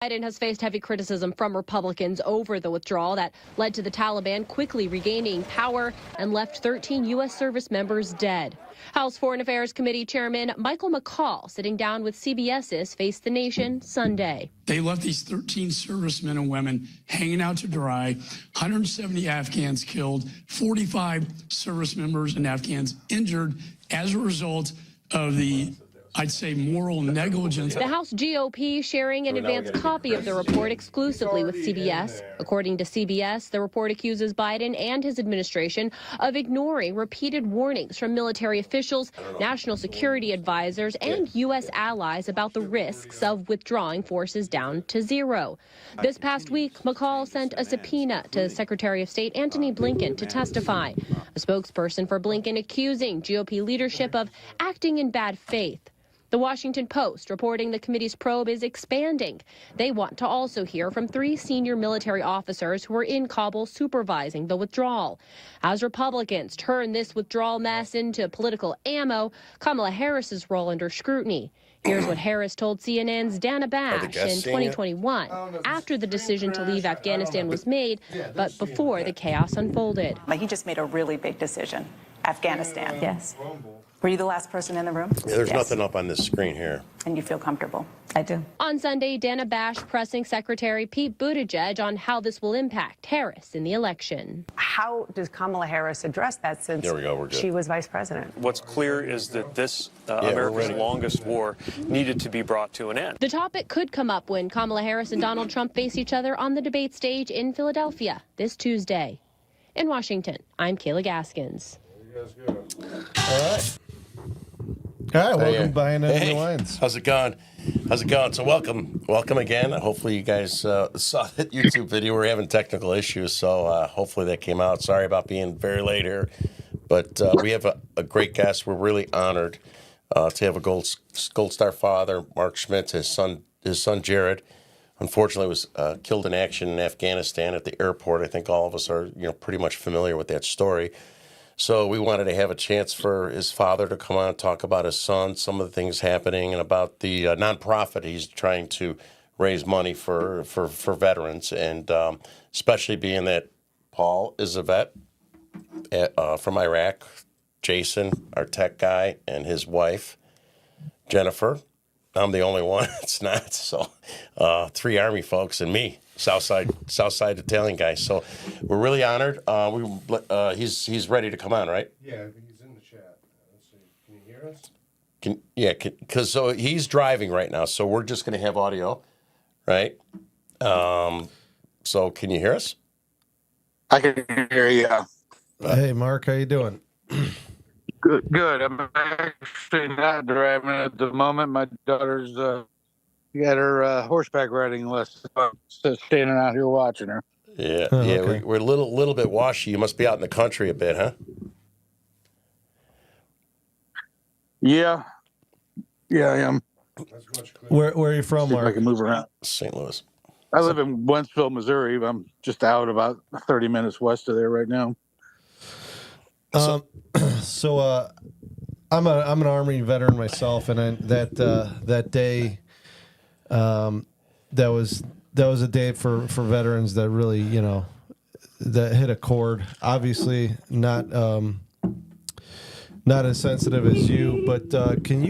Biden has faced heavy criticism from Republicans over the withdrawal that led to the Taliban quickly regaining power and left 13 U.S. service members dead. House Foreign Affairs Committee Chairman Michael McCaul, sitting down with CBS's Face the Nation Sunday. They left these 13 servicemen and women hanging out to dry, 170 Afghans killed, 45 service members and Afghans injured as a result of the, I'd say, moral negligence. The House GOP sharing an advance copy of the report exclusively with CBS. According to CBS, the report accuses Biden and his administration of ignoring repeated warnings from military officials, national security advisors, and U.S. allies about the risks of withdrawing forces down to zero. This past week, McCaul sent a subpoena to Secretary of State Antony Blinken to testify. A spokesperson for Blinken accusing GOP leadership of acting in bad faith. The Washington Post reporting the committee's probe is expanding. They want to also hear from 3 senior military officers who were in Kabul supervising the withdrawal. As Republicans turn this withdrawal mess into political ammo, Kamala Harris's role under scrutiny. Here's what Harris told CNN's Dana Bash in 2021, after the decision to leave Afghanistan was made, but before the chaos unfolded. He just made a really big decision. Afghanistan. Yes. Were you the last person in the room? Yeah, there's nothing up on this screen here. And you feel comfortable? I do. On Sunday, Dana Bash pressing Secretary Pete Buttigieg on how this will impact Harris in the election. How does Kamala Harris address that since There we go, we're good. She was vice president? What's clear is that this America's longest war needed to be brought to an end. The topic could come up when Kamala Harris and Donald Trump face each other on the debate stage in Philadelphia this Tuesday. In Washington, I'm Kayla Gaskins. All right. Welcome behind Enemy Lines. How's it going? So welcome again. Hopefully you guys saw that YouTube video. We're having technical issues, so hopefully that came out. Sorry about being very late here, but we have a great guest. We're really honored to have a Gold Star father, Mark Schmitz. His son Jared, unfortunately, was killed in action in Afghanistan at the airport. I think all of us are pretty much familiar with that story. So we wanted to have a chance for his father to come on and talk about his son, some of the things happening, and about the nonprofit he's trying to raise money for veterans, and especially being that Paul is a vet from Iraq, Jason, our tech guy, and his wife, Jennifer. I'm the only one. It's not. So 3 Army folks and me. Southside Italian guy. So we're really honored. He's ready to come on, right? Yeah, he's in the chat. Let's see. Can you hear us? Because so he's driving right now. So we're just going to have audio, right? So can you hear us? I can hear you. Hey, Mark, how you doing? Good. I'm actually not driving at the moment. My daughter's got her horseback riding lesson. So I'm just standing out here watching her. Yeah, okay. We're a little bit washy. You must be out in the country a bit, huh? Yeah, I am. Where are you from, See if I Mark? can move around. St. Louis. I live in Wentzville, Missouri. I'm just out about 30 minutes west of there right now. So I'm an Army veteran myself, and that day, that was a day for veterans that really that hit a chord. Obviously not as sensitive as you, but can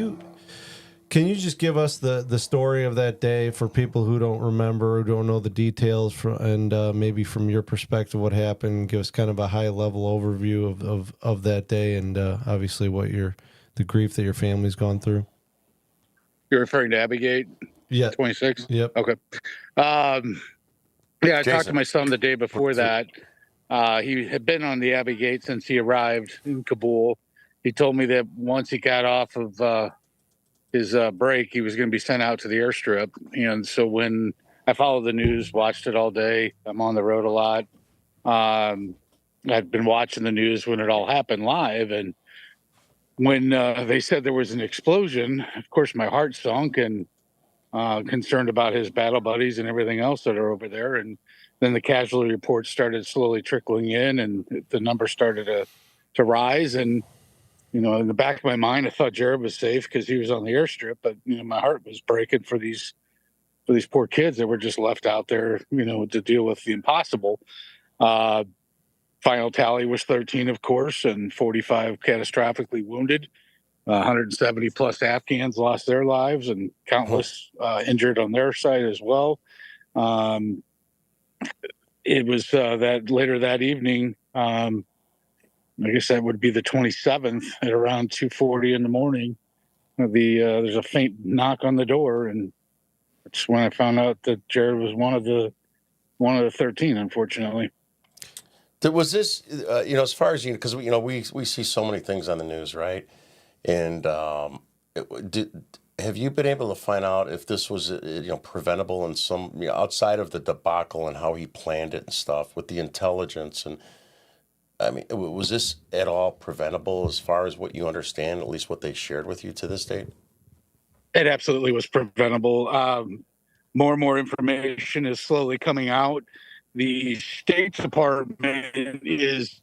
you just give us the story of that day for people who don't remember, who don't know the details, and maybe from your perspective what happened? Give us kind of a high level overview of that day, and obviously the grief that your family's gone through. You're referring to Abbey 26? Yep. Okay. I Jason. talked to my son the day before that. He had been on the Abbey Gate since he arrived in Kabul. He told me that once he got off of his break, he was going to be sent out to the airstrip. And so when I followed the news, watched it all day, I'm on the road a lot. I'd been watching the news when it all happened live. And when they said there was an explosion, of course, my heart sunk, and concerned about his battle buddies and everything else that are over there. And then the casualty reports started slowly trickling in, and the numbers started to rise. And, in the back of my mind, I thought Jared was safe because he was on the airstrip, but, my heart was breaking for these these poor kids that were just left out there, to deal with the impossible. Final tally was 13, of course, and 45 catastrophically wounded. 170 plus Afghans lost their lives, and countless injured on their side as well. It was that later that evening, I guess that would be the 27th at around 2:40 in the morning. There's a faint knock on the door, and that's when I found out that Jared was one of the 13, unfortunately. Was this, as far as because we see so many things on the news, right? And have you been able to find out if this was preventable in some outside of the debacle and how he planned it and stuff with the intelligence? And I mean, was this at all preventable as far as what you understand, at least what they shared with you to this date? It absolutely was preventable. More and more information is slowly coming out. The State Department is,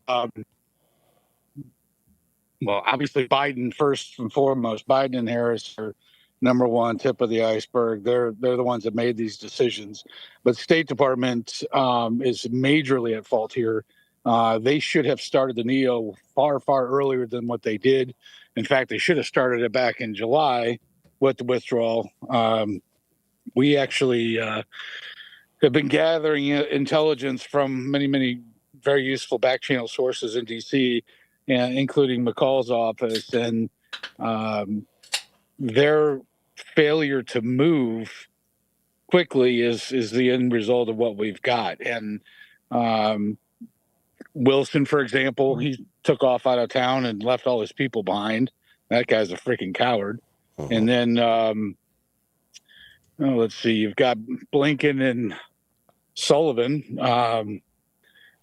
obviously Biden first and foremost. Biden and Harris are number one, tip of the iceberg. They're the ones that made these decisions. But State Department is majorly at fault here. They should have started the NEO far, far earlier than what they did. In fact, they should have started it back in July with the withdrawal. We actually have been gathering intelligence from many, many very useful back channel sources in D.C., including McCall's office, and their failure to move quickly is the end result of what we've got. And Wilson, for example, he took off out of town and left all his people behind. That guy's a freaking coward. And then, let's see, you've got Blinken and Sullivan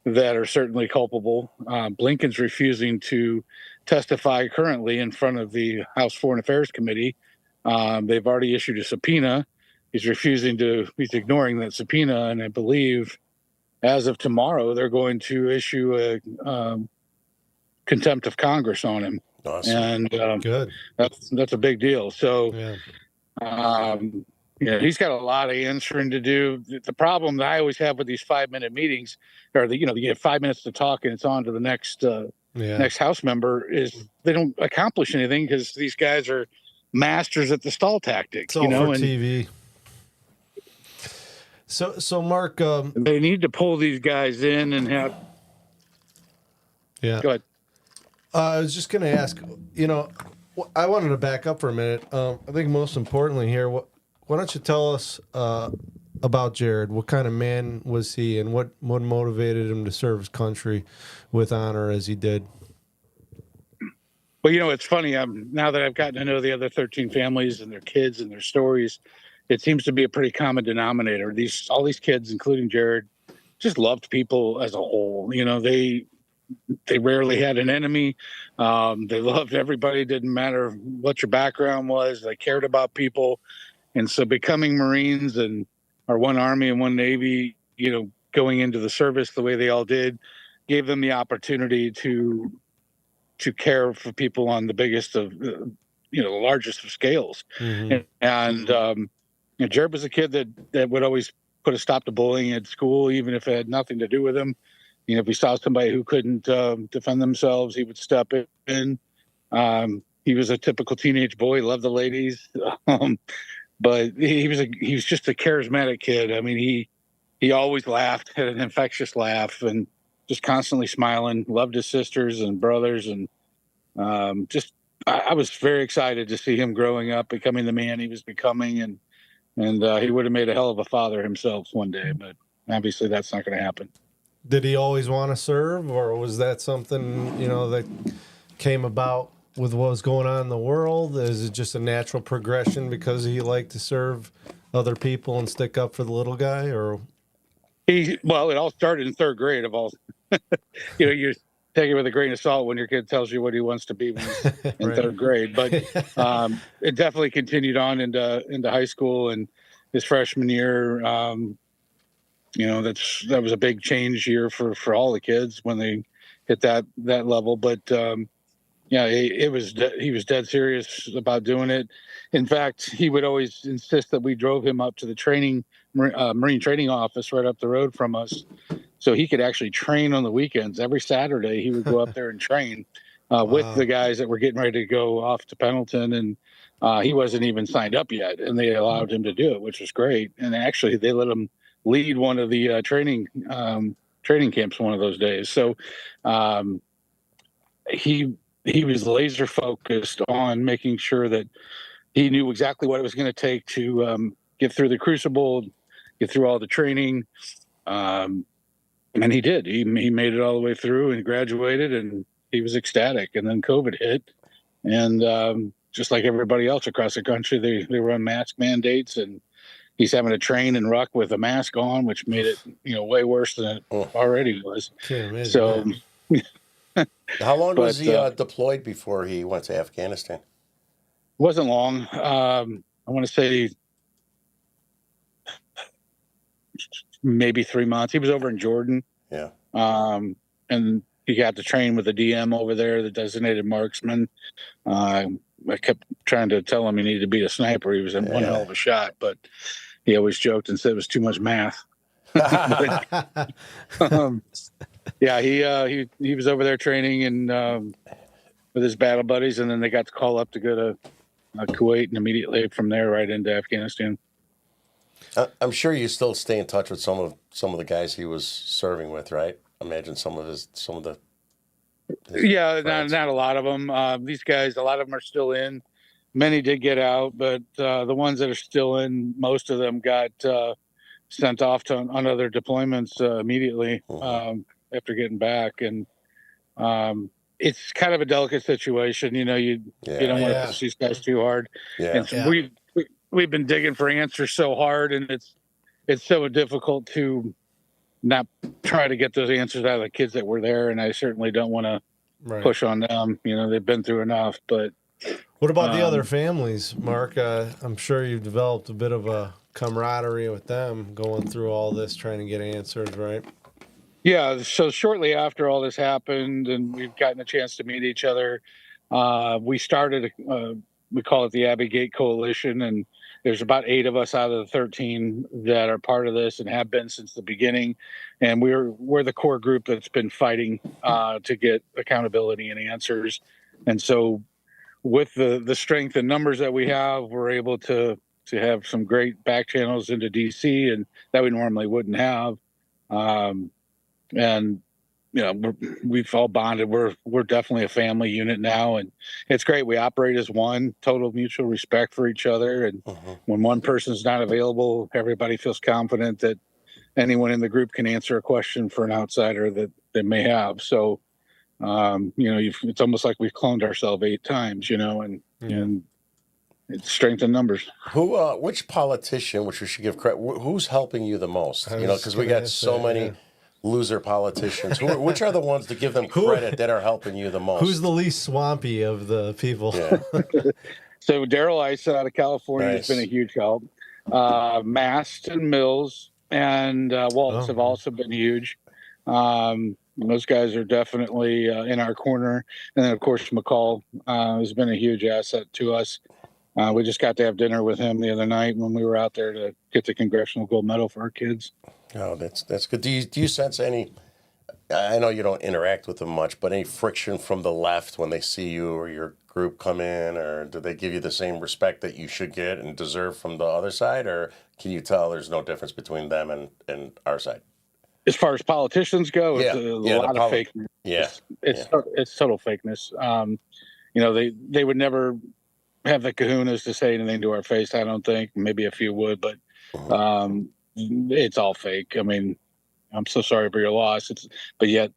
that are certainly culpable. Blinken's refusing to testify currently in front of the House Foreign Affairs Committee. They've already issued a subpoena. He's ignoring that subpoena, and I believe as of tomorrow, they're going to issue a contempt of Congress on him. Awesome. And good. That's a big deal. So, he's got a lot of answering to do. The problem that I always have with these 5-minute meetings, or you have 5 minutes to talk and it's on to the next House member, is they don't accomplish anything because these guys are masters at the stall tactics. It's all for TV. So Mark, they need to pull these guys in and have. Yeah. Go ahead. I was just going to ask. I wanted to back up for a minute. I think most importantly here, why don't you tell us about Jared? What kind of man was he, and what motivated him to serve his country with honor as he did? Well, it's funny. Now that I've gotten to know the other 13 families and their kids and their stories, it seems to be a pretty common denominator. All these kids, including Jared, just loved people as a whole. They rarely had an enemy. They loved everybody. Didn't matter what your background was. They cared about people. And so becoming Marines and our one Army and one Navy, going into the service the way they all did, gave them the opportunity to care for people on the biggest of, the largest of scales. Mm-hmm. And Jared was a kid that would always put a stop to bullying at school, even if it had nothing to do with him. If he saw somebody who couldn't defend themselves, he would step in. He was a typical teenage boy, loved the ladies. But he was just a charismatic kid. I mean, he always laughed, had an infectious laugh, and just constantly smiling. Loved his sisters and brothers, and I was very excited to see him growing up, becoming the man he was becoming, and he would have made a hell of a father himself one day. But obviously, that's not going to happen. Did he always want to serve, or was that something that came about with what was going on in the world? Is it just a natural progression because he liked to serve other people and stick up for the little guy? Or it all started in third grade. Of all, you take it with a grain of salt when your kid tells you what he wants to be when he's in right. third grade. But it definitely continued on into high school and his freshman year. That was a big change year for all the kids when they hit that level. But Yeah, he was dead serious about doing it. In fact, he would always insist that we drove him up to the Marine training office right up the road from us, so he could actually train on the weekends. Every Saturday, he would go up there and train with the guys that were getting ready to go off to Pendleton, and he wasn't even signed up yet, and they allowed him to do it, which was great. And actually, they let him lead one of the training camps one of those days. So he was laser focused on making sure that he knew exactly what it was going to take to get through the crucible, get through all the training. And he did. He made it all the way through and graduated, and he was ecstatic. And then COVID hit, and just like everybody else across the country, they run mask mandates, and he's having to train and ruck with a mask on, which made it way worse than it already was. So. How long was he deployed before he went to Afghanistan? Wasn't long. I want to say maybe 3 months. He was over in Jordan. Yeah. And he got to train with the DM over there, the designated marksman. I kept trying to tell him he needed to be a sniper. He was in one hell of a shot, but he always joked and said it was too much math. Yeah, he was over there training and with his battle buddies, and then they got the call up to go to Kuwait, and immediately from there right into Afghanistan. I'm sure you still stay in touch with some of the guys he was serving with, right? Imagine some of the. Yeah, not a lot of them. These guys, a lot of them are still in. Many did get out, but the ones that are still in, most of them got sent off on other deployments immediately after getting back, and it's kind of a delicate situation. You don't want to push these guys too hard. And we've been digging for answers so hard, and it's so difficult to not try to get those answers out of the kids that were there. And I certainly don't want to push on them. They've been through enough. But what about the other families, Mark? I'm sure you've developed a bit of a camaraderie with them going through all this, trying to get answers, right? Yeah. So shortly after all this happened, and we've gotten a chance to meet each other, we started, we call it the Abbey Gate Coalition, and there's about 8 of us out of the 13 that are part of this and have been since the beginning. And we're the core group that's been fighting to get accountability and answers. And so with the strength and numbers that we have, we're able to have some great back channels into DC, and that we normally wouldn't have. And we've all bonded. We're definitely a family unit now, and it's great. We operate as one, total mutual respect for each other. And when one person's not available, everybody feels confident that anyone in the group can answer a question for an outsider that they may have. So, it's almost like we've cloned ourselves 8 times, and it's strength in numbers. Which politician, which we should give credit, who's helping you the most? Because we got so many loser politicians. Which are the ones to give them credit that are helping you the most? Who's the least swampy of the people? Yeah. So Daryl Ice out of California has been a huge help. Mast and Mills and Waltz have also been huge. Those guys are definitely in our corner. And then, of course, McCall has been a huge asset to us. We just got to have dinner with him the other night when we were out there to get the Congressional Gold Medal for our kids. Oh, that's good. Do you sense any, I know you don't interact with them much, but any friction from the left when they see you or your group come in, or do they give you the same respect that you should get and deserve from the other side, or can you tell there's no difference between them and our side? As far as politicians go, it's a lot of fakeness. Yeah. It's total fakeness. They would never have the kahunas to say anything to our face, I don't think. Maybe a few would, but it's all fake. I mean, I'm so sorry for your loss. But yet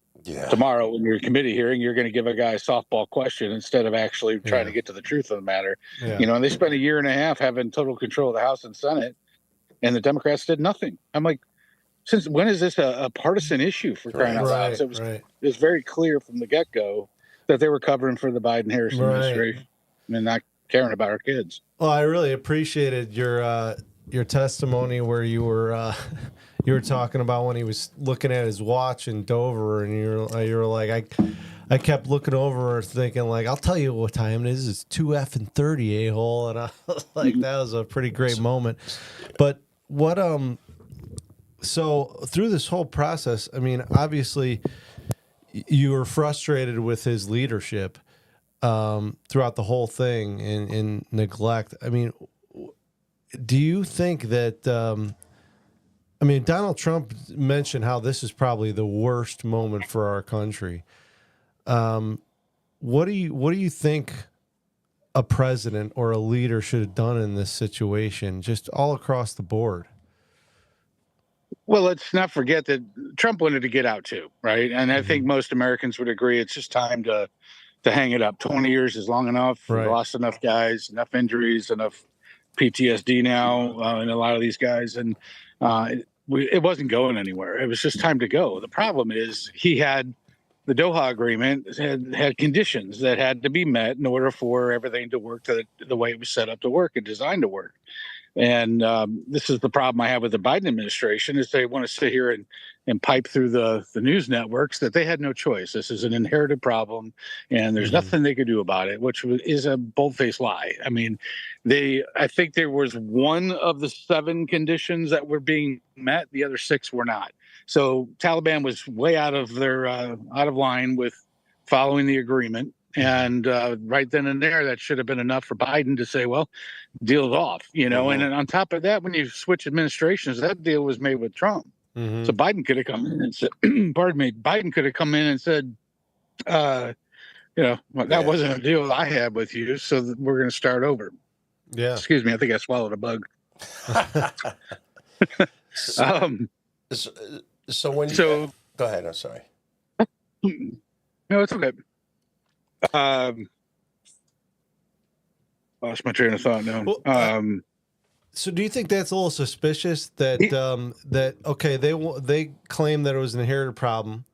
tomorrow in your committee hearing, you're going to give a guy a softball question instead of actually trying to get to the truth of the matter. Yeah. And they spent 1.5 years having total control of the House and Senate, and the Democrats did nothing. I'm like, since when is this a partisan issue, for crying out loud? So it was very clear from the get-go that they were covering for the Biden-Harris administration and not caring about our kids. Well, I really appreciated your testimony where you were talking about when he was looking at his watch in Dover, and you were like, I I kept looking over thinking like, I'll tell you what time it is. It's 2:30, a-hole. And I was like, that was a pretty great moment. But what, so through this whole process, I mean, obviously you were frustrated with his leadership throughout the whole thing and neglect. I mean, do you think that, I mean, Donald Trump mentioned how this is probably the worst moment for our country. What do you think a president or a leader should have done in this situation, just all across the board? Well, let's not forget that Trump wanted to get out too, right? And I think most Americans would agree it's just time to hang it up. 20 years is long enough. Right. We lost enough guys, enough injuries, enough PTSD now in a lot of these guys, and it wasn't going anywhere. It was just time to go. The problem is he had the Doha Agreement had conditions that had to be met in order for everything to work the way it was set up to work and designed to work. And this is the problem I have with the Biden administration is they want to sit here and pipe through the news networks that they had no choice. This is an inherited problem, and there's nothing they could do about it, which is a bold-faced lie. I mean, I think there was one of the 7 conditions that were being met. The other 6 were not. So Taliban was way out of line with following the agreement. And right then and there, that should have been enough for Biden to say, well, deal's off, you know. And then on top of that, when you switch administrations, that deal was made with Trump. So Biden could have come in and said, pardon me, Biden could have come in and said, you know, well, that wasn't a deal I had with you, so we're going to start over. Yeah. Excuse me, I think I swallowed a bug. So when you go ahead, I'm sorry. No, it's okay. Lost my train of thought now. Well, so do you think that's a little suspicious that that okay, they claim that it was an inherited problem.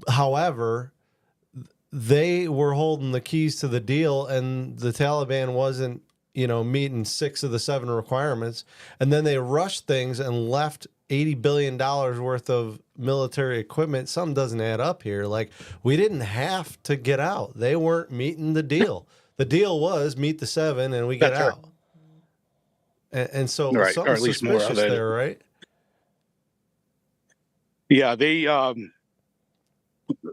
However, they were holding the keys to the deal, and the Taliban wasn't, you know, meeting 6 of the 7 requirements, and then they rushed things and left $80 billion worth of military equipment. Something doesn't add up here. Like, we didn't have to get out. They weren't meeting the deal. The deal was meet the 7 and we get out. And so right, something or at least suspicious more there, right? Yeah, they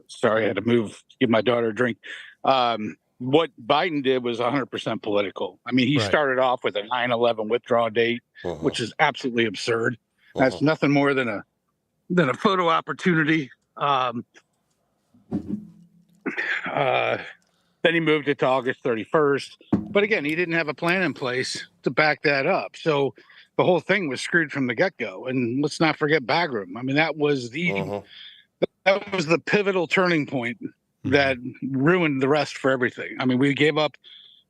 sorry, I had to give my daughter a drink. What Biden did was 100% political. I mean, he started off with a 9/11 withdrawal date, which is absolutely absurd. That's nothing more than a photo opportunity. Then he moved it to August 31st. But again, he didn't have a plan in place to back that up. So the whole thing was screwed from the get-go. And let's not forget Bagram. I mean, that was the pivotal turning point that ruined the rest for everything. I mean, we gave up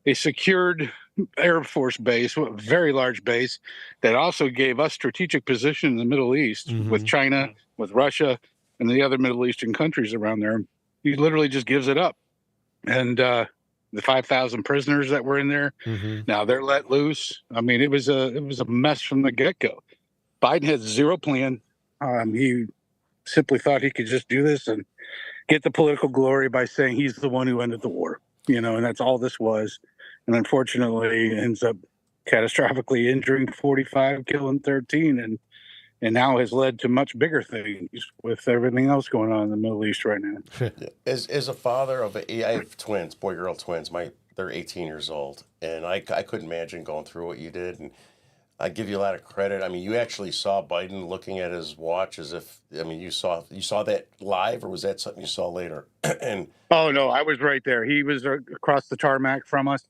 a secured Air Force base, a very large base, that also gave us strategic position in the Middle East with China, with Russia, and the other Middle Eastern countries around there. He literally just gives it up. And the 5,000 prisoners that were in there, now they're let loose. I mean, it was a mess from the get-go. Biden had zero plan. He simply thought he could just do this and get the political glory by saying he's the one who ended the war, you know, and that's all this was. And unfortunately, ends up catastrophically injuring 45, killing 13, and now has led to much bigger things with everything else going on in the Middle East right now. As a father of I have twins, boy-girl twins. They're 18 years old, and I couldn't imagine going through what you did. And I give you a lot of credit. I mean, you actually saw Biden looking at his watch as if, I mean, you saw that live, or was that something you saw later? And oh no, I was right there. He was across the tarmac from us.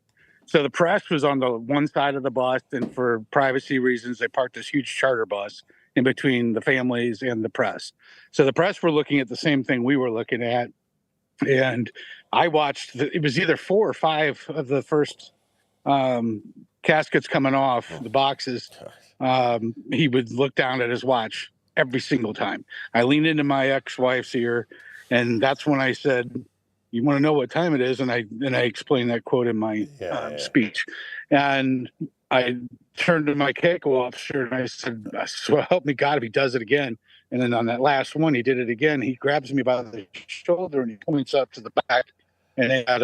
So the press was on the one side of the bus, and for privacy reasons, they parked this huge charter bus in between the families and the press. So the press were looking at the same thing we were looking at. And I watched, it was either 4 or 5 of the first caskets coming off the boxes. He would look down at his watch every single time. I leaned into my ex-wife's ear, and that's when I said, "You want to know what time it is?" And I explained that quote in my speech. And I turned to my CACO officer and I said, "Well, help me God if he does it again." And then on that last one, he did it again. He grabs me by the shoulder and he points up to the back, and they had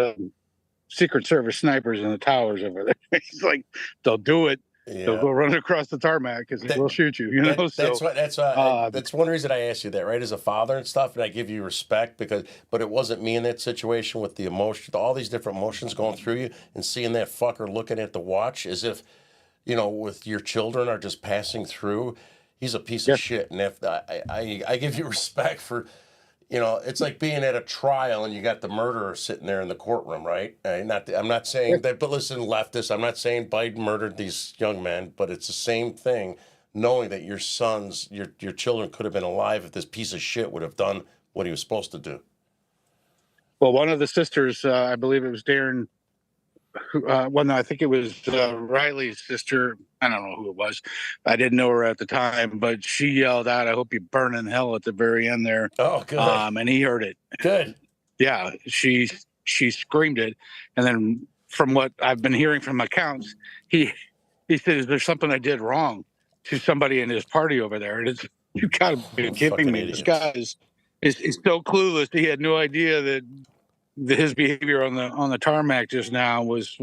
Secret Service snipers in the towers over there. He's like, they'll do it. Yeah. They'll go run across the tarmac because they will shoot you. You know, that's one reason I asked you that, right? As a father and stuff, and I give you respect but it wasn't me in that situation with the emotion, all these different emotions going through you, and seeing that fucker looking at the watch as if, you know, with your children are just passing through. He's a piece of shit, and if I give you respect for. You know, it's like being at a trial and you got the murderer sitting there in the courtroom, right? I'm not saying that, but listen, leftists, I'm not saying Biden murdered these young men, but it's the same thing, knowing that your sons, your children could have been alive if this piece of shit would have done what he was supposed to do. Well, one of the sisters, I believe it was Darren, no, I think it was Riley's sister. I don't know who it was. I didn't know her at the time, but she yelled out, "I hope you burn in hell" at the very end there. Oh, good. And he heard it. Good. Yeah, she screamed it. And then from what I've been hearing from accounts, he said, "Is there something I did wrong to somebody in his party over there?" And it's, you got to be kidding me. This guy is so clueless. He had no idea that his behavior on the tarmac just now was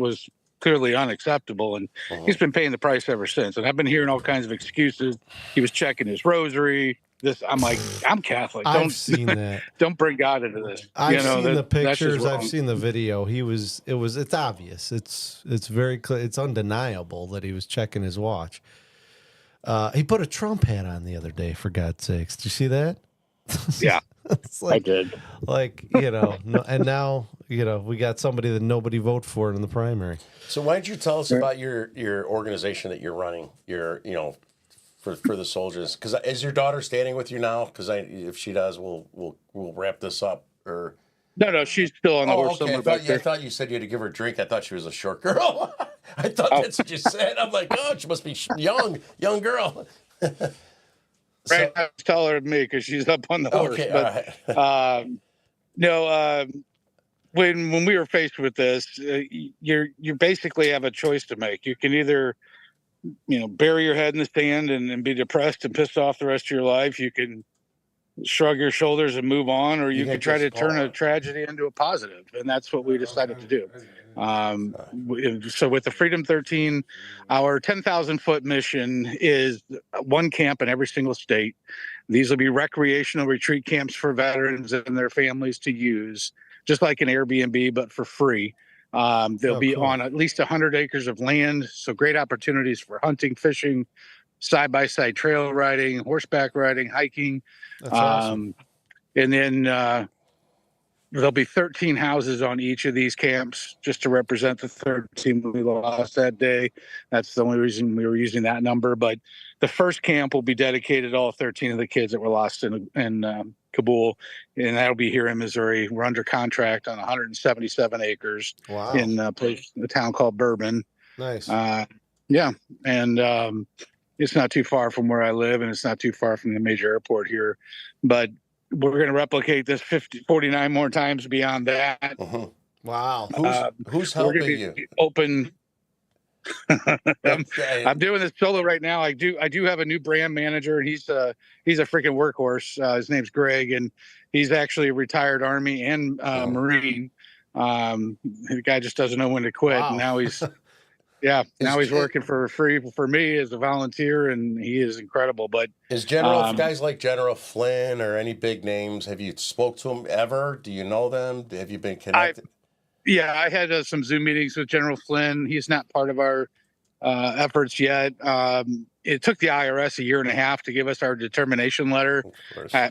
clearly unacceptable, and he's been paying the price ever since. And I've been hearing all kinds of excuses. He was checking his rosary. I'm like, I'm Catholic. I've seen that. Don't bring God into this. I've seen the pictures. I've seen the video. It's obvious. It's very clear. It's undeniable that he was checking his watch. He put a Trump hat on the other day, for God's sakes. Did you see that? Yeah. It's like, I did. Like, you know, and now, you know, we got somebody that nobody voted for in the primary. So why don't you tell us about your organization that you're running, for the soldiers? Because is your daughter standing with you now? Because if she does, we'll wrap this up. Or no, she's still on the horse somewhere back there. I thought you said you had to give her a drink. I thought she was a short girl. I thought that's what you said. I'm like, oh, she must be young girl. Right, I was telling her me because she's up on the horse. Okay, but, all right. No, when we were faced with this, you basically have a choice to make. You can either, bury your head in the sand and be depressed and pissed off the rest of your life. You can shrug your shoulders and move on, or you can try to turn a tragedy into a positive, and that's what we decided to do. So with the Freedom 13, our 10,000-foot mission is one camp in every single state. These will be recreational retreat camps for veterans and their families to use, just like an Airbnb, but for free. They'll be on at least 100 acres of land, so great opportunities for hunting, fishing, side-by-side trail riding, horseback riding, hiking. That's awesome. And then there'll be 13 houses on each of these camps just to represent the 13 we lost that day. That's the only reason we were using that number. But the first camp will be dedicated to all 13 of the kids that were lost in Kabul, and that'll be here in Missouri. We're under contract on 177 acres in a town called Bourbon. Nice. Yeah, and it's not too far from where I live, and it's not too far from the major airport here. But we're going to replicate this 49 more times beyond that. Uh-huh. Wow. Who's helping you? Open. I'm doing this solo right now. I do have a new brand manager, and he's a freaking workhorse. His name's Greg, and he's actually a retired Army and Marine. The guy just doesn't know when to quit. Wow. And now he's he's working for free for me as a volunteer, and he is incredible. But is guys like General Flynn or any big names? Have you spoke to them ever? Do you know them? Have you been connected? I had some Zoom meetings with General Flynn. He's not part of our efforts yet. It took the IRS a year and a half to give us our determination letter,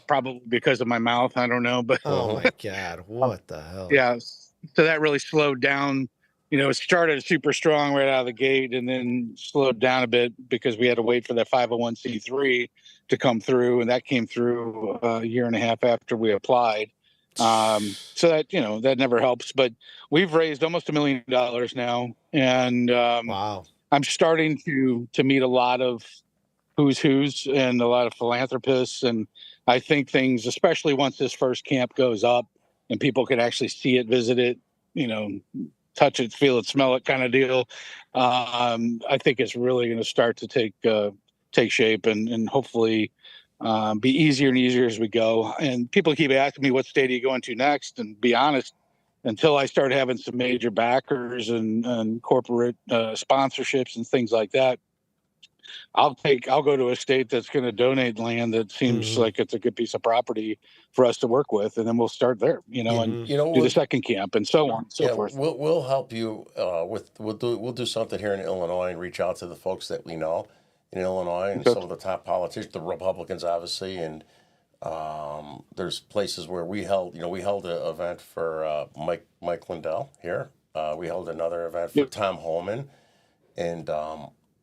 probably because of my mouth. I don't know, but oh my God, what the hell? Yeah, so that really slowed down. It started super strong right out of the gate, and then slowed down a bit because we had to wait for that 501c3 to come through, and that came through a year and a half after we applied. So that that never helps, but we've raised almost $1 million now, and wow. I'm starting to meet a lot of who's and a lot of philanthropists, and I think things, especially once this first camp goes up and people can actually see it, visit it, touch it, feel it, smell it, kind of deal. I think it's really going to start to take shape, and hopefully be easier and easier as we go. And people keep asking me, what state are you going to next? And be honest, until I start having some major backers and corporate sponsorships and things like that, I'll go to a state that's going to donate land that seems like it's a good piece of property for us to work with, and then we'll start there, and do the second camp and so on and so forth. We'll help you we'll do something here in Illinois and reach out to the folks that we know in Illinois and some of the top politicians, the Republicans, obviously, and there's places where we held an event for Mike Lindell here. We held another event for Tom Homan, and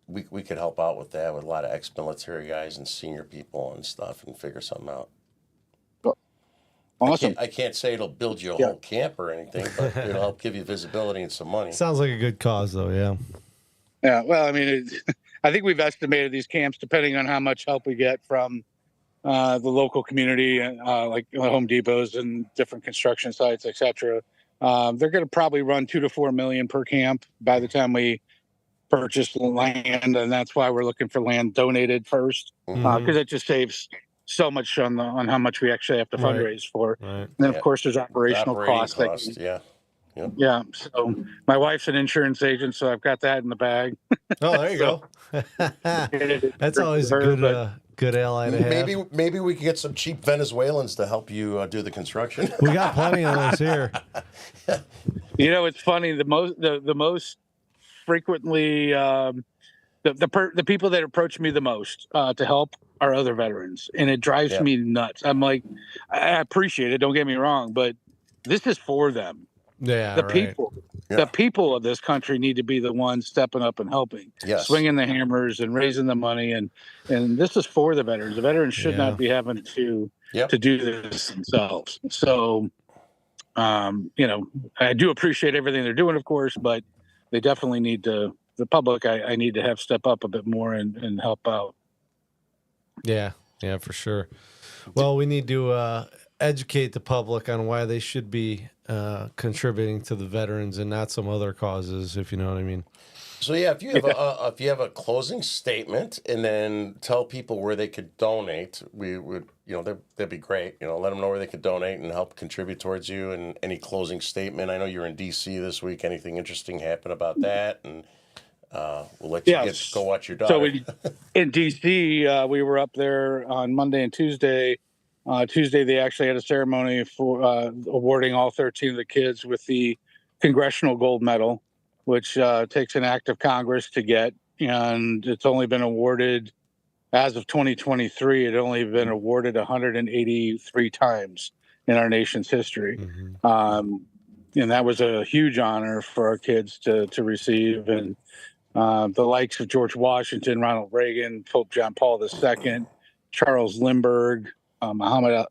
we could help out with that with a lot of ex-military guys and senior people and stuff and figure something out. Awesome. I can't say it'll build you a whole camp or anything, but it'll help give you visibility and some money. Sounds like a good cause, though. Yeah. Yeah. Well, I mean, I think we've estimated these camps, depending on how much help we get from the local community, like Home Depots and different construction sites, et cetera. They're going to probably run $2 to $4 million per camp by the time we purchase land, and that's why we're looking for land donated first, because it just saves so much on how much we actually have to fundraise for. Right. And then, of course, there's operational costs. Yeah. So my wife's an insurance agent, so I've got that in the bag. Oh, there you go. That's always a good ally to have. Maybe we could get some cheap Venezuelans to help you do the construction. We got plenty of those here. It's funny. The most frequently the people that approach me the most to help are other veterans, and it drives me nuts. I'm like, I appreciate it, don't get me wrong, but this is for them. The people of this country need to be the ones stepping up and helping, swinging the hammers and raising the money, and this is for the veterans. The veterans should not be having to do this themselves. So I do appreciate everything they're doing, of course, but they definitely need to, the public, I need to have step up a bit more and help out. Yeah, for sure. Well, we need to educate the public on why they should be contributing to the veterans and not some other causes, if you know what I mean. So if you have a closing statement, and then tell people where they could donate, we would, that'd be great. Let them know where they could donate and help contribute towards you. And any closing statement. I know you're in D.C. this week. Anything interesting happen about that? And we'll let you go watch your daughter. So in D.C., we were up there on Monday and Tuesday. Tuesday, they actually had a ceremony for awarding all 13 of the kids with the Congressional Gold Medal, which takes an act of Congress to get. And it's only been awarded, as of 2023, it had only been awarded 183 times in our nation's history. And that was a huge honor for our kids to receive. And the likes of George Washington, Ronald Reagan, Pope John Paul II, Charles Lindbergh, Muhammad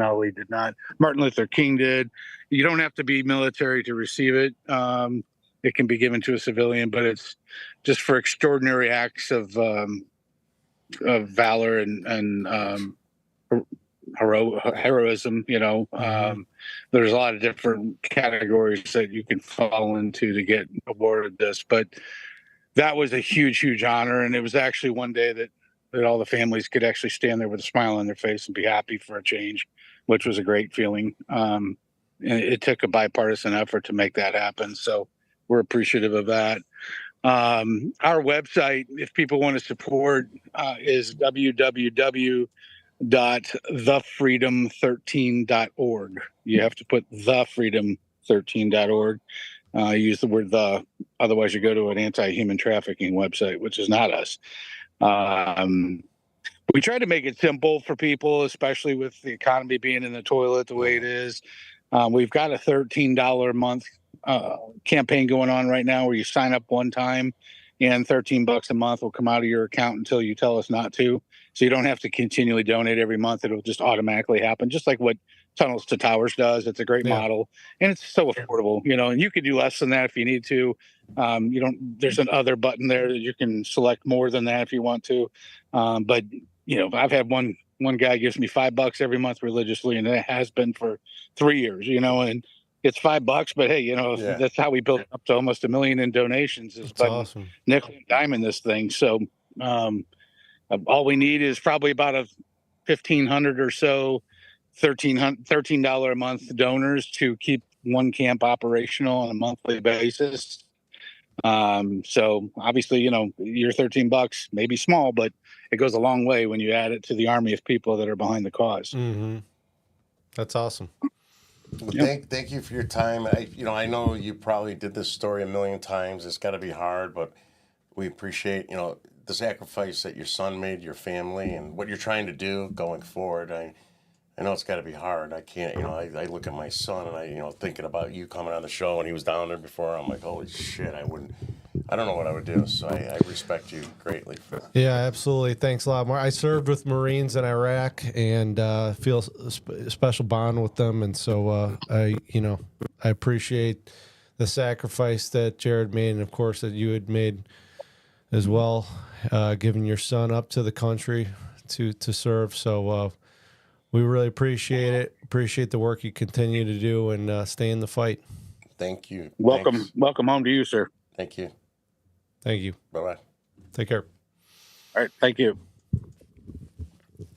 Ali did not. Martin Luther King did. You don't have to be military to receive it. It can be given to a civilian, but it's just for extraordinary acts of valor and heroism. There's a lot of different categories that you can fall into to get awarded this, but that was a huge, huge honor. And it was actually one day that all the families could actually stand there with a smile on their face and be happy for a change, which was a great feeling. And it took a bipartisan effort to make that happen. So we're appreciative of that. Our website, if people want to support, is www.thefreedom13.org. You have to put thefreedom13.org. Use the word the, otherwise you go to an anti-human trafficking website, which is not us. We try to make it simple for people, especially with the economy being in the toilet the way it is. We've got a $13 a month campaign going on right now where you sign up one time and $13 a month will come out of your account until you tell us not to. So you don't have to continually donate every month. It'll just automatically happen, just like what Tunnels to Towers does. It's a great model, and it's so affordable, and you could do less than that if you need to. There's an other button there that you can select more than that if you want to. But I've had one guy gives me $5 every month religiously, and it has been for 3 years, and it's $5, but hey, that's how we built up to almost $1 million in donations, is by awesome. nickel and dime in this thing. So, All we need is probably about a 1,500 or so, $13 a month donors to keep one camp operational on a monthly basis. So obviously, your $13 may be small, but it goes a long way when you add it to the army of people that are behind the cause. Mm-hmm. That's awesome. Well, thank you for your time. I know you probably did this story a million times. It's got to be hard, but we appreciate, the sacrifice that your son made, your family, and what you're trying to do going forward. I know it's got to be hard. I can't, I look at my son and thinking about you coming on the show and he was down there before. I'm like, holy shit, I don't know what I would do. So I respect you greatly for that. Yeah, absolutely. Thanks a lot. I served with Marines in Iraq and feel a special bond with them. And so I appreciate the sacrifice that Jared made and, of course, that you had made as well, giving your son up to the country to serve. So we really appreciate it. Appreciate the work you continue to do and stay in the fight. Thank you. Welcome. Thanks. Welcome home to you, sir. Thank you. Thank you. Bye-bye. Take care. All right. Thank you.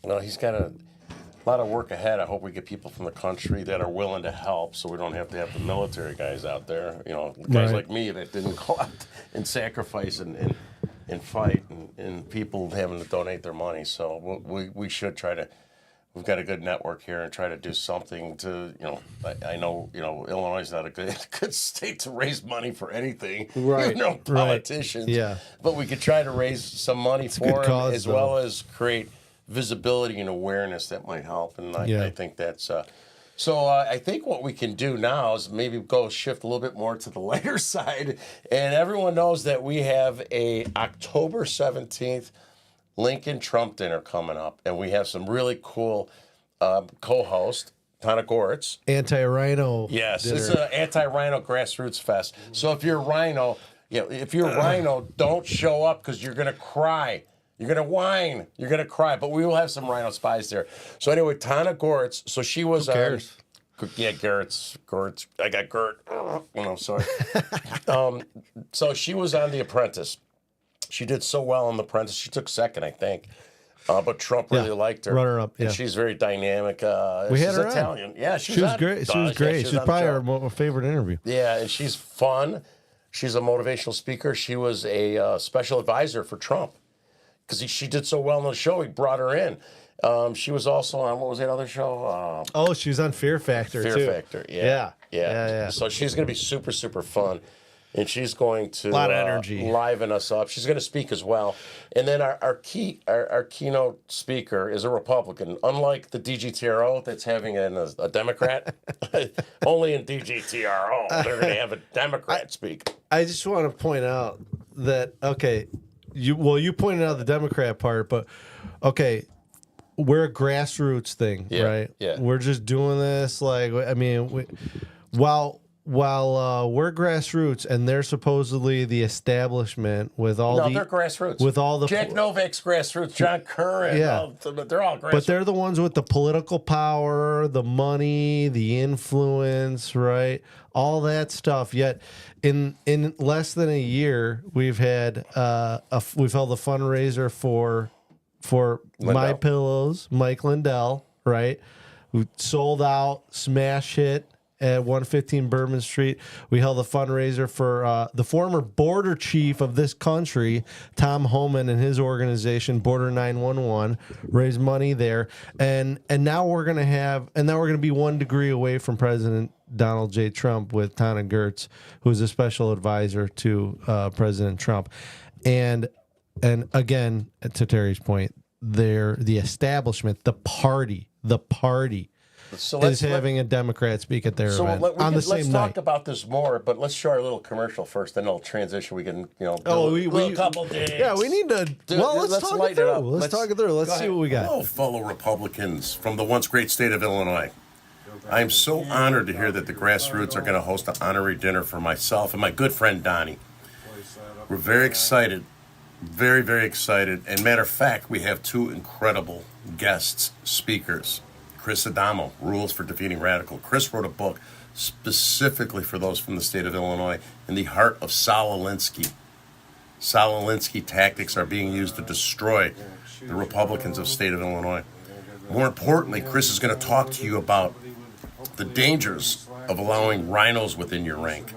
Well, he's got a lot of work ahead. I hope we get people from the country that are willing to help so we don't have to have the military guys out there, guys like me that didn't go out and sacrifice and fight and people having to donate their money. So we should try to, we've got a good network here and try to do something to, I know, Illinois is not a good state to raise money for anything. Right. Politicians. Right. Yeah. But we could try to raise some money for them as well as create visibility and awareness that might help. And I think that's, so I think what we can do now is maybe go shift a little bit more to the lighter side. And everyone knows that we have a October 17th Lincoln Trump dinner coming up. And we have some really cool co-host, Tana Goritz. Anti-rhino. Yes, dinner. it's an anti-rhino grassroots fest. So if you're a rhino, don't show up because you're going to cry. You're going to whine. You're going to cry. But we will have some rhino spies there. So anyway, Tana Goritz. So she was... Who cares? Gertz. I got Gert. Oh, no, sorry. So she was on The Apprentice. She did so well on The Apprentice. She took second, I think. But Trump really liked her. Runner up, And she's very dynamic. We had she's her Italian. on. Yeah, she was great. She was great. She's probably our favorite interview. Yeah, and she's fun. She's a motivational speaker. She was a special advisor for Trump. Because she did so well on the show, he brought her in. She was also on, what was that other show? She was on Fear Factor, too. Fear Factor, yeah. So she's going to be super, super fun. And she's going to a lot of energy. Liven us up. She's going to speak as well. And then our keynote speaker is a Republican. Unlike the DGTRO that's having a Democrat, only in DGTRO they're going to have a Democrat speak. I just want to point out that, you pointed out the Democrat part, but we're a grassroots thing, right? Yeah. We're just doing this while we're grassroots and they're supposedly the establishment with all they're grassroots. With all the Jack Novak's grassroots, John Curran, they're all grassroots. But they're the ones with the political power, the money, the influence, right? All that stuff. Yet in less than a year, we've had we've held a fundraiser for My Pillows, Mike Lindell, right? We sold out, smash hit at 115 Bourbon Street. We held a fundraiser for the former border chief of this country, Tom Homan, and his organization, Border 911, raised money there. And now we're gonna be 1 degree away from President Donald J. Trump with Tana Goritz, who's a special advisor to President Trump. And again, to Terry's point, they're the establishment, the party is having a Democrat speak at their event on the same night. Let's talk about this more, but let's show our little commercial first, then I'll transition. We can, a couple days. Yeah, we need to. Let's talk it through. Let's talk it through. Let's see what we got. Hello, fellow Republicans from the once great state of Illinois. I am so honored to hear that the grassroots are going to host an honorary dinner for myself and my good friend Donnie. We're very excited. Very, very excited. And matter of fact, we have 2 incredible guest speakers. Chris Adamo, Rules for Defeating Radical. Chris wrote a book specifically for those from the state of Illinois in the heart of Saul Alinsky. Saul Alinsky tactics are being used to destroy the Republicans of the state of Illinois. More importantly, Chris is going to talk to you about the dangers of allowing rhinos within your rank.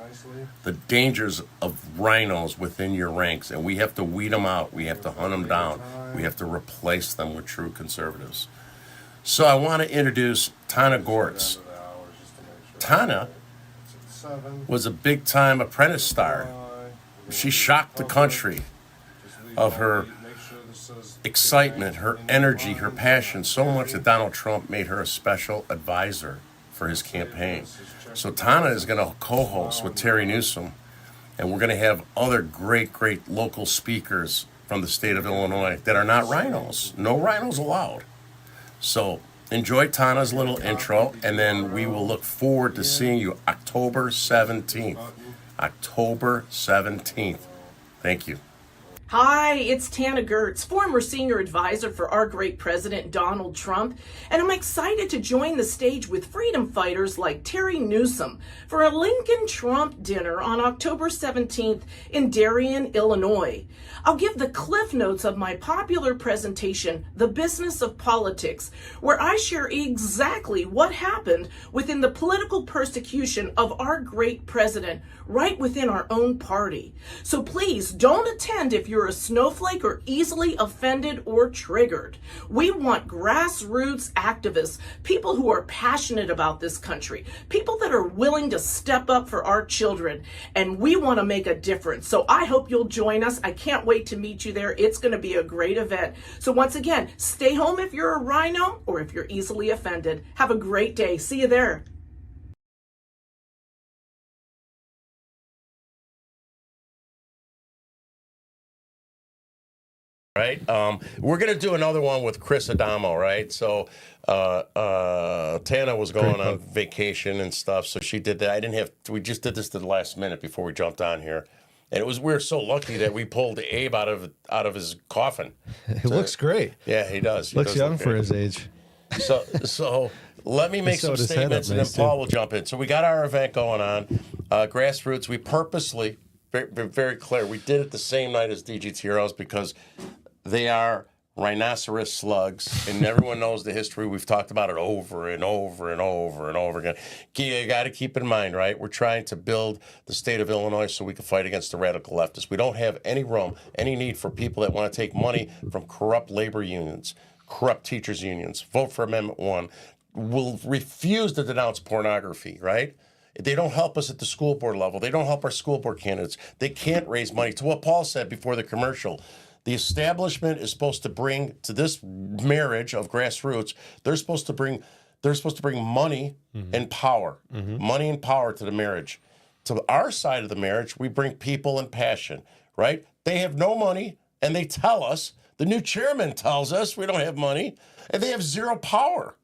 The dangers of rhinos within your ranks, and we have to weed them out. We have to hunt them down. We have to replace them with true conservatives. So I want to introduce Tana Gortz. Tana was a big-time Apprentice star. She shocked the country of her excitement, her energy, her passion, so much that Donald Trump made her a special advisor for his campaign. So Tana is going to co-host with Terry Newsom, and we're going to have other great local speakers from the state of Illinois that are not rhinos. No rhinos allowed. So enjoy Tana's little intro, and then we will look forward to seeing you October 17th. October 17th. Thank you. Hi, it's Tana Gertz, former senior advisor for our great president, Donald Trump, and I'm excited to join the stage with freedom fighters like Terry Newsom for a Lincoln Trump dinner on October 17th in Darien, Illinois. I'll give the cliff notes of my popular presentation, The Business of Politics, where I share exactly what happened within the political persecution of our great president right within our own party. So please don't attend if you're a snowflake or easily offended or triggered. We want grassroots activists, people who are passionate about this country, people that are willing to step up for our children, and we want to make a difference. So I hope you'll join us. I can't wait to meet you there. It's going to be a great event. So once again, stay home if you're a rhino or if you're easily offended. Have a great day. See you there. Right. We're going to do another one with Chris Adamo, right? So Tana was going on vacation and stuff, so she did that. We just did this to the last minute before we jumped on here. And we were so lucky that we pulled Abe out of his coffin. He looks great. Yeah, he does. He looks does young look for great. his age. So let me make some statements, and then Paul will jump in. So we got our event going on, Grassroots. We purposely, very clear, we did it the same night as DG's Heroes because they are rhinoceros slugs, and everyone knows the history. We've talked about it over and over and over and over again. You got to keep in mind, right? We're trying to build the state of Illinois so we can fight against the radical leftists. We don't have any room, any need for people that want to take money from corrupt labor unions, corrupt teachers unions. Vote for Amendment 1. Will refuse to denounce pornography, right? They don't help us at the school board level. They don't help our school board candidates. They can't raise money. To what Paul said before the commercial, the establishment is supposed to bring to this marriage of grassroots. They're supposed to bring money and power, money and power to the marriage. To our side of the marriage, we bring people and passion. Right? They have no money, and they tell us. The new chairman tells us we don't have money, and they have zero power.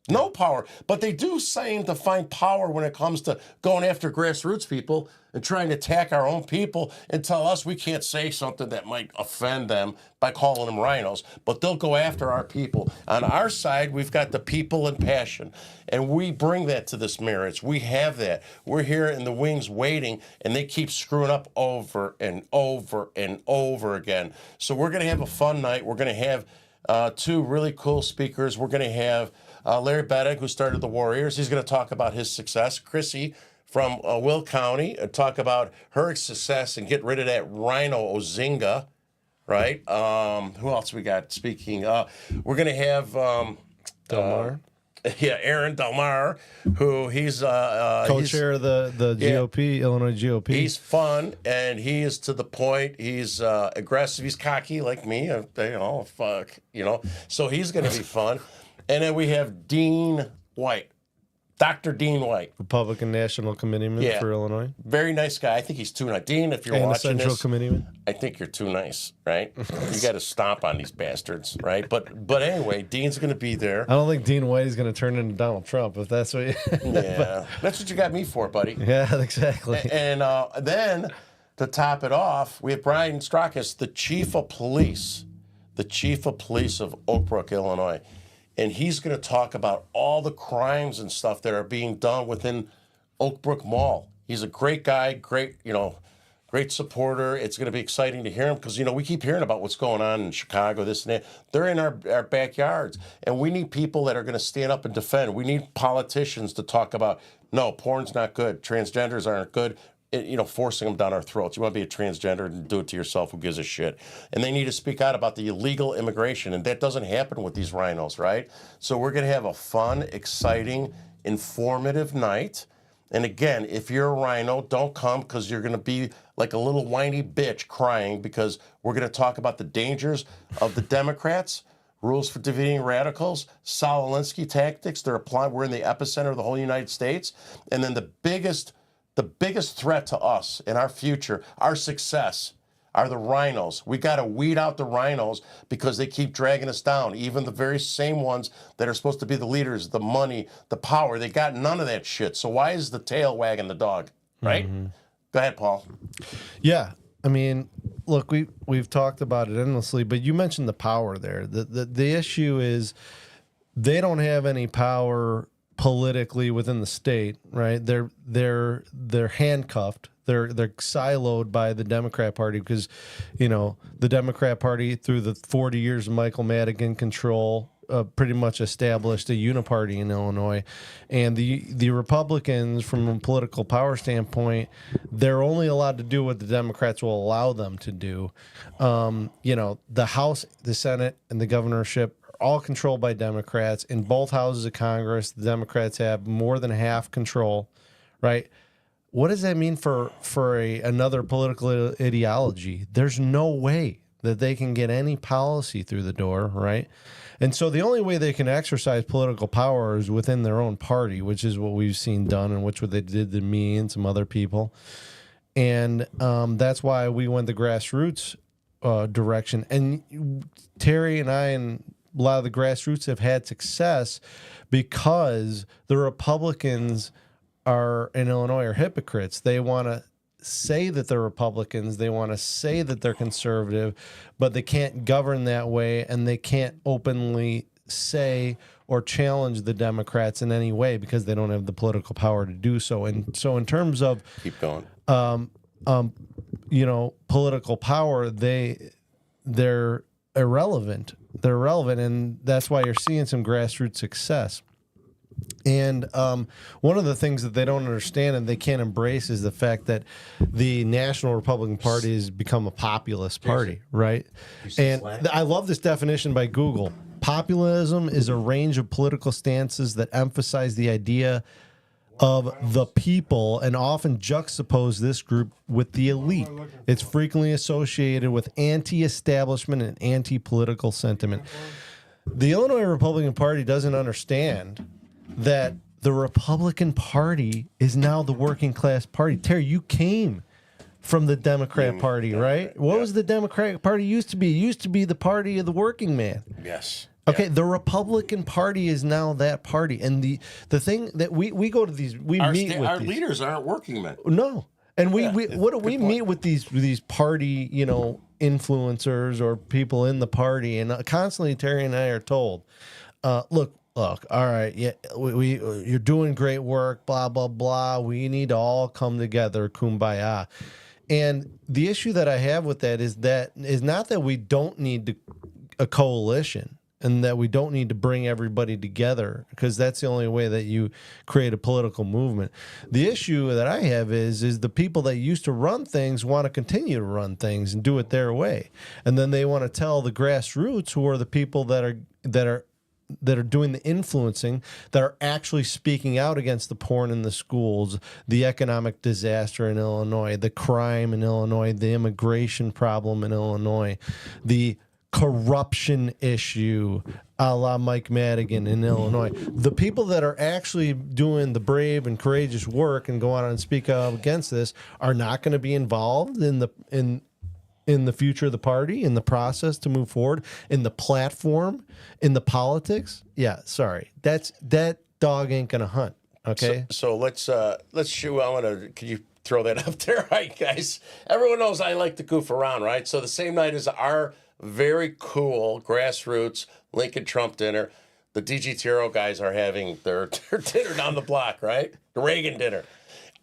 No power, but they do seem to find power when it comes to going after grassroots people and trying to attack our own people and tell us we can't say something that might offend them by calling them rhinos, but they'll go after our people. On our side, we've got the people and passion, and we bring that to this marriage. We have that. We're here in the wings waiting, and they keep screwing up over and over and over again. So we're going to have a fun night. We're going to have two really cool speakers. We're going to have Larry Bettig, who started the Warriors. He's going to talk about his success. Chrissy from Will County, talk about her success and get rid of that rhino Ozinga, right? Who else we got speaking? We're going to have Delmar. Aaron Delmar, who he's co-chair of the GOP, Illinois GOP. He's fun, and he is to the point. He's aggressive. He's cocky like me. So he's going to be fun. And then we have Dean White, Dr. Dean White. Republican National Committeeman for Illinois. Very nice guy. I think he's too nice. Dean, if you're and watching Central this, Committeeman. I think you're too nice, right? You got to stomp on these bastards, right? But anyway, Dean's going to be there. I don't think Dean White is going to turn into Donald Trump, if that's what you... Yeah, that's what you got me for, buddy. Yeah, exactly. And then, to top it off, we have Brian Strauckas, the chief of police of Oak Brook, Illinois. And he's going to talk about all the crimes and stuff that are being done within Oak Brook Mall. He's a great guy, great, great supporter. It's going to be exciting to hear him because, you know, we keep hearing about what's going on in Chicago, this and that. They're in our backyards. And we need people that are going to stand up and defend. We need politicians to talk about, no, porn's not good. Transgenders aren't good. You know, forcing them down our throats. You want to be a transgender and do it to yourself, who gives a shit? And they need to speak out about the illegal immigration. And that doesn't happen with these rhinos, right? So we're going to have a fun, exciting, informative night. And again, if you're a rhino, don't come because you're going to be like a little whiny bitch crying because we're going to talk about the dangers of the Democrats, rules for defeating radicals, Saul Alinsky tactics they're applying. We're in the epicenter of the whole United States. And then the biggest threat to us and our future, our success, are the rhinos. We got to weed out the rhinos because they keep dragging us down. Even the very same ones that are supposed to be the leaders, the money, the power, they got none of that shit. So why is the tail wagging the dog, right? Go ahead, Paul. Yeah, I mean, look, we've talked about it endlessly, but you mentioned the power there. The issue is they don't have any power politically within the state, right? They're handcuffed. They're siloed by the Democrat Party because, you know, the Democrat Party through the 40 years of Michael Madigan control pretty much established a uniparty in Illinois, and the Republicans, from a political power standpoint, they're only allowed to do what the Democrats will allow them to do. You know, the House, the Senate, and the governorship all controlled by Democrats. In both houses of Congress, the Democrats have more than half control, right? What does that mean for another political ideology? There's no way that they can get any policy through the door, right? And so the only way they can exercise political power is within their own party, which is what we've seen done and which what they did to me and some other people. And that's why we went the grassroots direction. And Terry and I and a lot of the grassroots have had success because the Republicans in Illinois are hypocrites. They want to say that they're Republicans, they want to say that they're conservative, but they can't govern that way, and they can't openly say or challenge the Democrats in any way because they don't have the political power to do so. And so in terms of keep going, you know, political power, they're irrelevant. They're irrelevant, and that's why you're seeing some grassroots success. And one of the things that they don't understand and they can't embrace is the fact that the National Republican Party has become a populist party, right? And I love this definition by Google. Populism is a range of political stances that emphasize the idea of the people and often juxtapose this group with the elite. It's frequently associated with anti-establishment and anti-political sentiment. The Illinois Republican Party doesn't understand that the Republican Party is now the working class party. Terry, you came from the Democrat Party, right? What was the Democratic Party used to be? It used to be the party of the working man. Yes. Okay, the Republican Party is now that party, and the thing that we go to these, our leaders aren't working men. No, and we what do we meet with these party, you know, influencers or people in the party, and constantly Terry and I are told, look, all right, yeah, you're doing great work, blah blah blah. We need to all come together, kumbaya. And the issue that I have with that is not that we don't need a coalition and that we don't need to bring everybody together, because that's the only way that you create a political movement. The issue that I have is the people that used to run things want to continue to run things and do it their way, and then they want to tell the grassroots, who are the people that are doing the influencing, that are actually speaking out against the porn in the schools, the economic disaster in Illinois, the crime in Illinois, the immigration problem in Illinois, the corruption issue a la Mike Madigan in Illinois. The people that are actually doing the brave and courageous work and go out and speak out against this are not going to be involved in the future of the party, in the process to move forward, in the platform, in the politics. Yeah, sorry. That dog ain't gonna hunt. Okay. So let's shoot. Can you throw that up there? All right, guys. Everyone knows I like to goof around, right? So the same night as our very cool grassroots Lincoln Trump dinner, the DGTRO guys are having their dinner down the block, right? The Reagan dinner.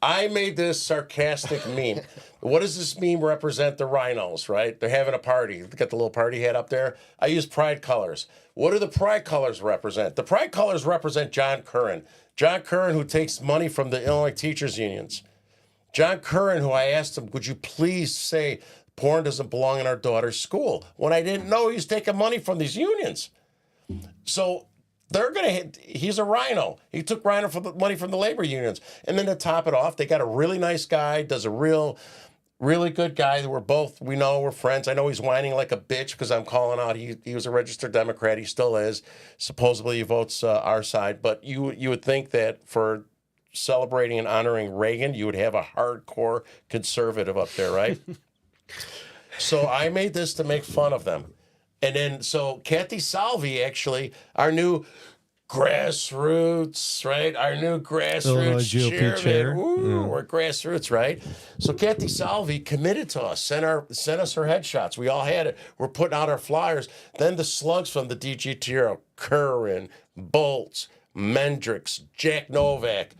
I made this sarcastic meme. What does this meme represent? The rhinos, right? They're having a party. They got the little party hat up there. I use pride colors. What do the pride colors represent? The pride colors represent John Curran. John Curran, who takes money from the Illinois teachers unions. John Curran, who I asked him, would you please say porn doesn't belong in our daughter's school? When I didn't know he was taking money from these unions. So they're going to hit, he's a rhino. He took rhino for the money from the labor unions. And then to top it off, they got a really nice guy, does a really good guy that we know we're friends. I know he's whining like a bitch because I'm calling out. He was a registered Democrat. He still is. Supposedly he votes our side. But you would think that for celebrating and honoring Reagan, you would have a hardcore conservative up there, right? So I made this to make fun of them. And then, so Kathy Salvi, actually, our new grassroots, right? Our new grassroots chairman. Ooh, we're grassroots, right? So Kathy Salvi committed to us, sent us her headshots. We all had it. We're putting out our flyers. Then the slugs from the DGTRO, Curran, Bolts, Mendricks, Jack Novak,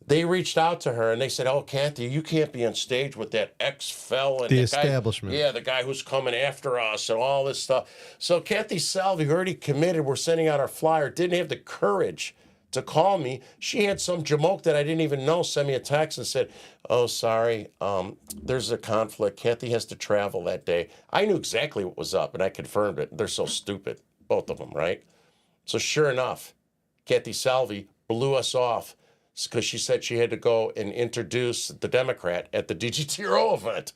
they reached out to her and they said, oh, Kathy, you can't be on stage with that ex-felon. The establishment. Yeah, the guy who's coming after us and all this stuff. So Kathy Salvi, who already committed, we're sending out our flyer, didn't have the courage to call me. She had some jamoke that I didn't even know send me a text and said, oh, sorry, there's a conflict. Kathy has to travel that day. I knew exactly what was up and I confirmed it. They're so stupid, both of them, right? So sure enough, Kathy Salvi blew us off because she said she had to go and introduce the Democrat at the DGTRO event.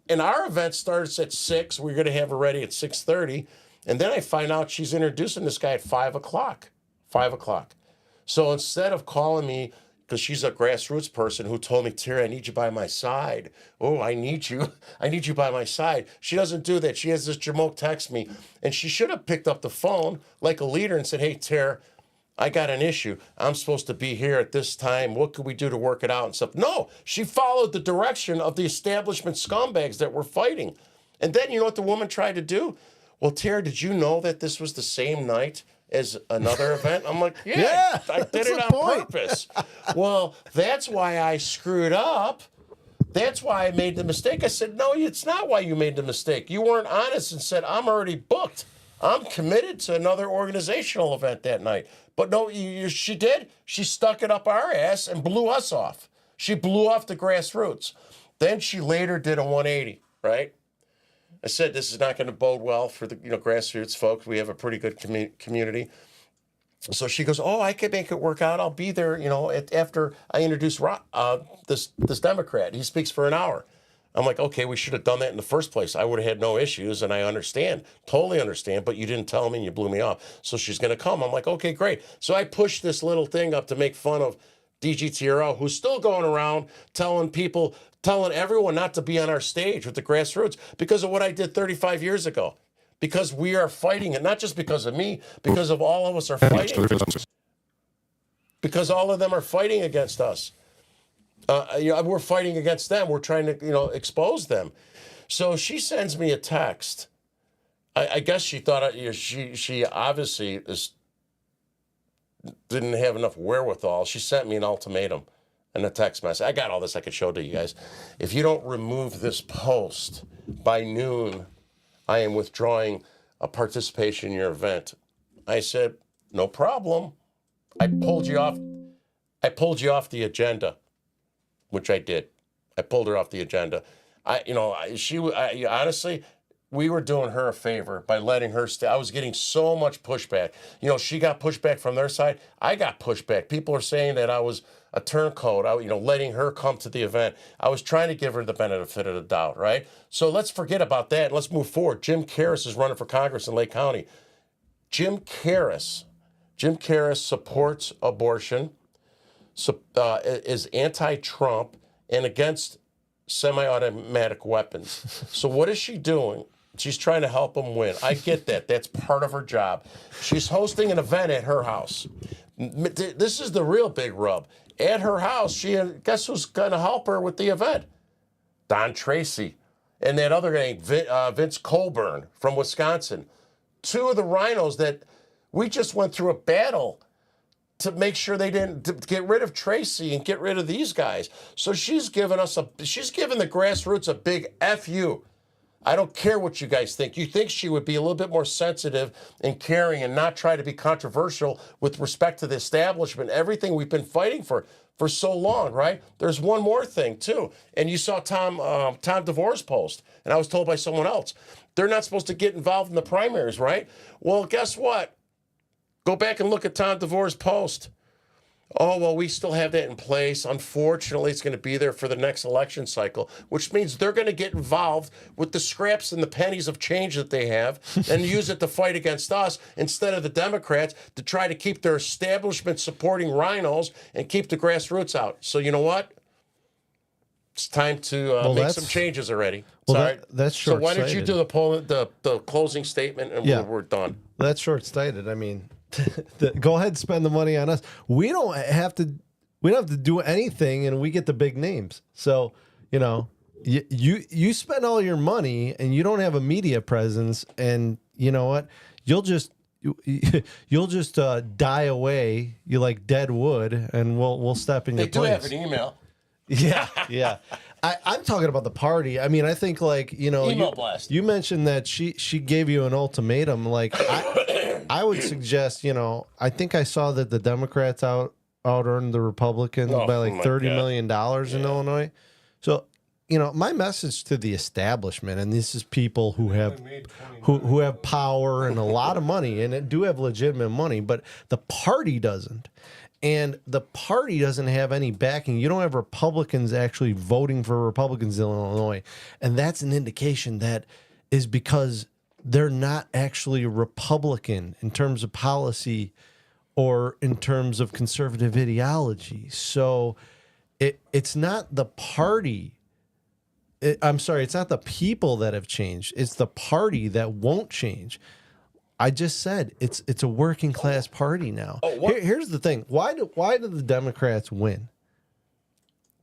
And our event starts at 6. We're going to have her ready at 6:30. And then I find out she's introducing this guy at 5 o'clock. 5 o'clock. So instead of calling me, because she's a grassroots person who told me, Terry, I need you by my side. Oh, I need you. I need you by my side. She doesn't do that. She has this jamoke text me. And she should have picked up the phone like a leader and said, hey, Terry, I got an issue. I'm supposed to be here at this time. What could we do to work it out and stuff? No, she followed the direction of the establishment scumbags that were fighting. And then you know what the woman tried to do? Well, Tara, did you know that this was the same night as another event? I'm like, yeah, I did it on purpose. Well, that's why I screwed up. That's why I made the mistake. I said, no, it's not why you made the mistake. You weren't honest and said, I'm already booked. I'm committed to another organizational event that night. But no, she did. She stuck it up our ass and blew us off. She blew off the grassroots. Then she later did a 180, right? I said, this is not going to bode well for the grassroots folks. We have a pretty good community. So she goes, oh, I could make it work out. I'll be there, after I introduce this Democrat. He speaks for an hour. I'm like, okay, we should have done that in the first place. I would have had no issues, and I understand, totally understand, but you didn't tell me and you blew me off. So she's going to come. I'm like, okay, great. So I pushed this little thing up to make fun of DGTRO, who's still going around telling everyone not to be on our stage with the grassroots because of what I did 35 years ago. Because we are fighting it, not just because of me, because of all of us are fighting. Because all of them are fighting against us. We're fighting against them. We're trying to, expose them. So she sends me a text. I guess she thought she obviously didn't have enough wherewithal. She sent me an ultimatum and a text message. I got all this I could show to you guys. If you don't remove this post by noon, I am withdrawing a participation in your event. I said, no problem. I pulled you off the agenda. Which I did. I pulled her off the agenda. Honestly, we were doing her a favor by letting her stay. I was getting so much pushback. She got pushback from their side. I got pushback. People are saying that I was a turncoat, letting her come to the event. I was trying to give her the benefit of the doubt, right? So let's forget about that. Let's move forward. Jim Karras is running for Congress in Lake County. Jim Karras supports abortion. Is anti-Trump and against semi-automatic weapons. So what is she doing? She's trying to help him win. I get that. That's part of her job. She's hosting an event at her house. This is the real big rub. At her house, guess who's going to help her with the event? Don Tracy and that other guy, Vince Colburn from Wisconsin. Two of the rhinos that we just went through a battle to make sure they didn't to get rid of Tracy and get rid of these guys. So she's giving the grassroots a big F you. I don't care what you guys think. You think she would be a little bit more sensitive and caring and not try to be controversial with respect to the establishment, everything we've been fighting for so long, right? There's one more thing, too. And you saw Tom DeVore's post, and I was told by someone else, they're not supposed to get involved in the primaries, right? Well, guess what? Go back and look at Tom DeVore's post. Oh, well, we still have that in place. Unfortunately, it's going to be there for the next election cycle, which means they're going to get involved with the scraps and the pennies of change that they have and use it to fight against us instead of the Democrats to try to keep their establishment supporting rhinos and keep the grassroots out. So you know what? It's time to make some changes already. Well, Sorry. that's short-sighted. So why don't you do the closing statement and we're done. That's short-sighted. I mean... Go ahead and spend the money on us. We don't have to do anything, and we get the big names. So, you know, you spend all your money, and you don't have a media presence, and you know what? You'll just die away. You like dead wood, and we'll step in your place. They do have an email. Yeah. I'm talking about the party. I mean, I think email blast. You mentioned that she gave you an ultimatum. Like I would suggest, I think I saw that the Democrats out earned the Republicans by like $30 million in Illinois. So, my message to the establishment, and this is people who have power and a lot of money and do have legitimate money, but the party doesn't. And the party doesn't have any backing. You don't have Republicans actually voting for Republicans in Illinois. And that's an indication that is because they're not actually Republican in terms of policy or in terms of conservative ideology. So it's not the party. It's not the people that have changed. It's the party that won't change. I just said it's a working class party now. Here's the thing. Why do the Democrats win?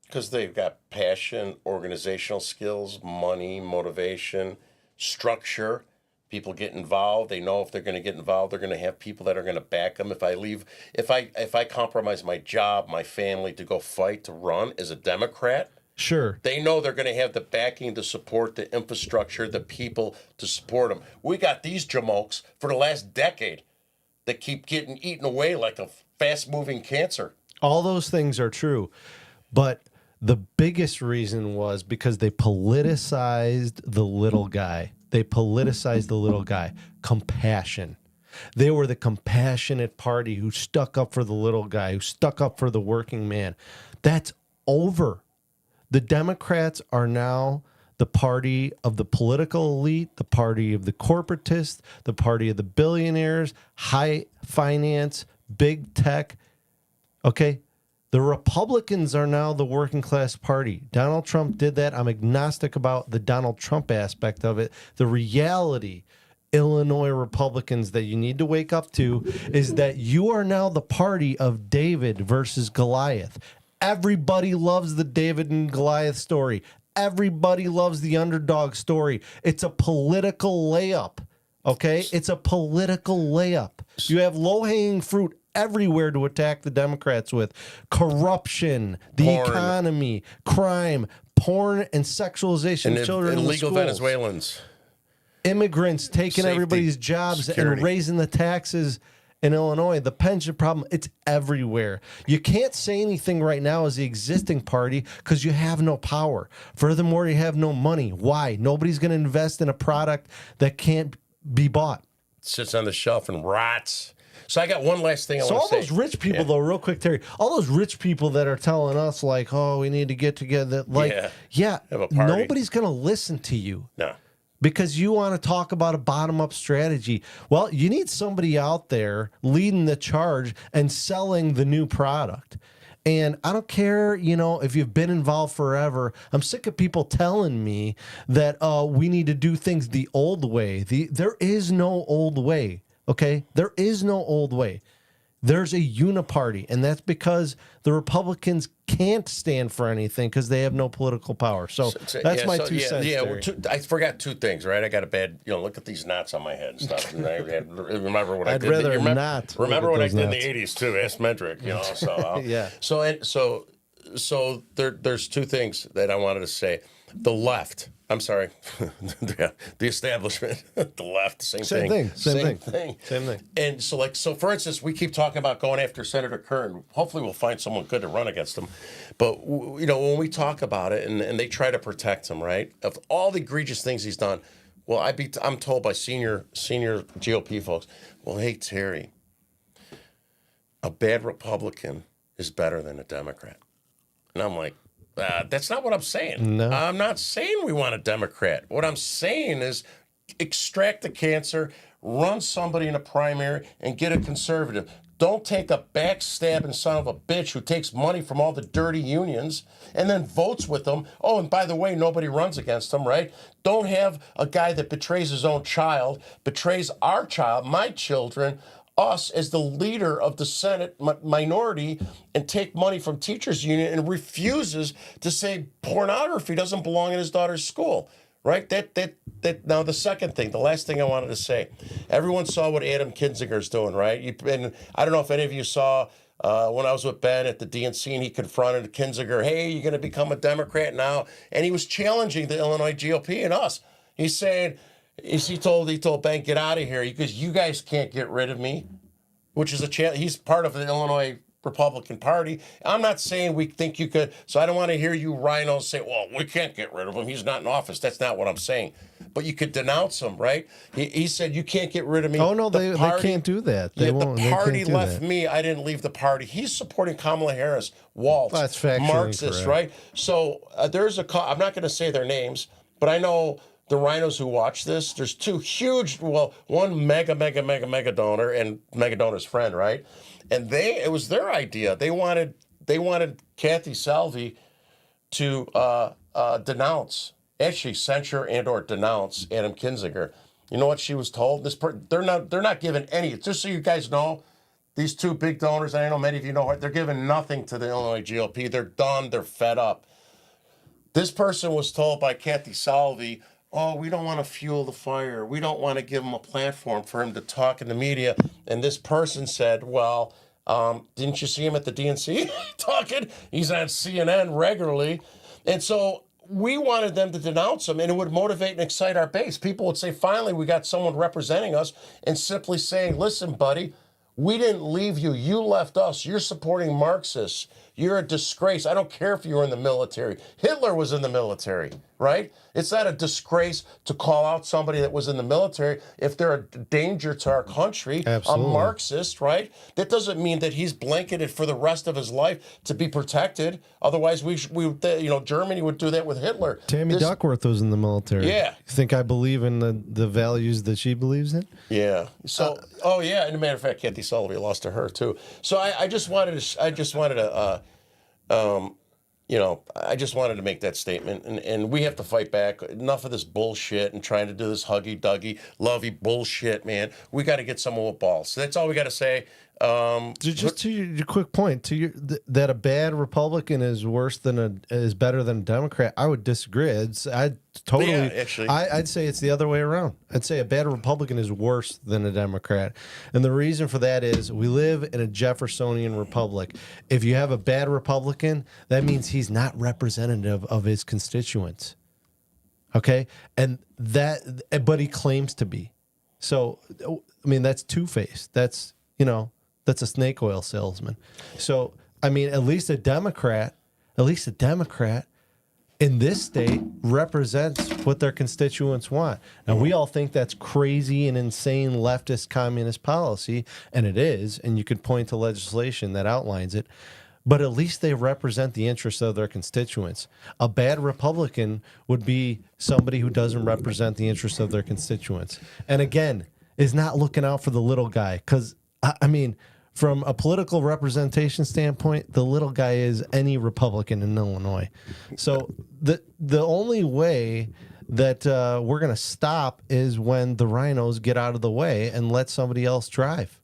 Because they've got passion, organizational skills, money, motivation, structure. People get involved. They know if they're going to get involved, they're going to have people that are going to back them. If I compromise my job, my family to go fight, to run as a Democrat, sure, they know they're going to have the backing to support the infrastructure, the people to support them. We got these jamokes for the last decade that keep getting eaten away like a fast-moving cancer. All those things are true, but the biggest reason was because they politicized the little guy. Compassion. They were the compassionate party who stuck up for the little guy, who stuck up for the working man. That's over. The Democrats are now the party of the political elite, the party of the corporatists, the party of the billionaires, high finance, big tech. Okay? The Republicans are now the working class party. Donald Trump did that. I'm agnostic about the Donald Trump aspect of it. The reality, Illinois Republicans, that you need to wake up to is that you are now the party of David versus Goliath. Everybody loves the David and Goliath story. Everybody loves the underdog story. It's a political layup, okay? It's a political layup. You have low-hanging fruit everywhere to attack the Democrats with. Corruption, the economy, crime, porn, and sexualization of children in the illegal schools. Venezuelans. Immigrants taking everybody's jobs and raising the taxes in Illinois, the pension problem, it's everywhere. You can't say anything right now as the existing party because you have no power. Furthermore, you have no money. Why? Nobody's going to invest in a product that can't be bought. It sits on the shelf and rots. So I got one last thing I want to say. So all those rich people, though, real quick, Terry, all those rich people that are telling us, like, oh, we need to get together. Like, have a party. Nobody's going to listen to you. No. Because you want to talk about a bottom-up strategy. Well, you need somebody out there leading the charge and selling the new product. And I don't care, if you've been involved forever. I'm sick of people telling me that we need to do things the old way. There is no old way, okay? There is no old way. There's a uniparty, and that's because the Republicans can't stand for anything because they have no political power. So that's my 2 cents. Yeah, I forgot 2 things, right? I got a bad, look at these knots on my head and stuff. And remember what I did. I'd rather not. Remember what I did in the 80s too. Ask Medrick, So yeah. So there's 2 things that I wanted to say. The left. I'm sorry, the establishment, the left, same thing. Same thing. And so for instance, we keep talking about going after Senator Kern. Hopefully we'll find someone good to run against him. But, when we talk about it and they try to protect him, right, of all the egregious things he's done, well, I'm told by senior GOP folks, well, hey, Terry, a bad Republican is better than a Democrat. And I'm like, that's not what I'm saying. No. I'm not saying we want a Democrat. What I'm saying is extract the cancer, run somebody in a primary, and get a conservative. Don't take a backstabbing son of a bitch who takes money from all the dirty unions and then votes with them. Oh, and by the way, nobody runs against them, right? Don't have a guy that betrays his own child, betrays our child, my children, us as the leader of the Senate minority, and take money from teachers union and refuses to say pornography doesn't belong in his daughter's school, right? That now the second thing, the last thing I wanted to say, everyone saw what Adam Kinzinger's doing, right? And I don't know if any of you saw when I was with Ben at the DNC and he confronted Kinzinger, hey, you're going to become a Democrat now, and he was challenging the Illinois GOP and us. He's saying, he told Ben, get out of here because you guys can't get rid of me, which is a challenge. He's part of the Illinois Republican Party. I'm not saying we think you could, so I don't want to hear you rhinos say, well, we can't get rid of him. He's not in office. That's not what I'm saying. But you could denounce him, right? He said, you can't get rid of me. Oh, no, they can't do that. They won't. The party left me. I didn't leave the party. He's supporting Kamala Harris, Waltz, that's factually Marxist, correct. right? So there's I'm not going to say their names, but I know the rhinos who watch this, there's 2 huge, one mega donor and mega donor's friend, right? And it was their idea. They wanted Kathy Salvi to actually censure and or denounce Adam Kinzinger. You know what she was told? They're not giving any. Just so you guys know, these 2 big donors, I know many of you know, they're giving nothing to the Illinois GOP. They're done. They're fed up. This person was told by Kathy Salvi, oh, we don't want to fuel the fire. We don't want to give him a platform for him to talk in the media. And this person said, well, didn't you see him at the DNC talking? He's on CNN regularly. And so we wanted them to denounce him, and it would motivate and excite our base. People would say, finally, we got someone representing us, and simply saying, listen, buddy, we didn't leave you. You left us. You're supporting Marxists. You're a disgrace. I don't care if you were in the military. Hitler was in the military, right? It's not a disgrace to call out somebody that was in the military if they're a danger to our country. Absolutely. A Marxist, right? That doesn't mean that he's blanketed for the rest of his life to be protected. Otherwise, Germany would do that with Hitler. Tammy Duckworth was in the military. Yeah. You think I believe in the values that she believes in? Yeah. So, and as a matter of fact, Kathy Sullivan lost to her too. So I just wanted to make that statement, and we have to fight back. Enough of this bullshit and trying to do this huggy-duggy, lovey bullshit, man. We got to get someone with balls. So that's all we got to say. Just to your quick point, that a bad Republican is better than a Democrat, I would disagree. I'd say it's the other way around. I'd say a bad Republican is worse than a Democrat, and the reason for that is we live in a Jeffersonian republic. If you have a bad Republican, that means he's not representative of his constituents. Okay, but he claims to be. So, I mean, that's two-faced. That's a snake oil salesman. So, I mean, at least a Democrat in this state represents what their constituents want. Now, we all think that's crazy and insane leftist communist policy, and it is, and you could point to legislation that outlines it, but at least they represent the interests of their constituents. A bad Republican would be somebody who doesn't represent the interests of their constituents. And again, is not looking out for the little guy, because, I mean, from a political representation standpoint, the little guy is any Republican in Illinois. So the only way that we're going to stop is when the rhinos get out of the way and let somebody else drive.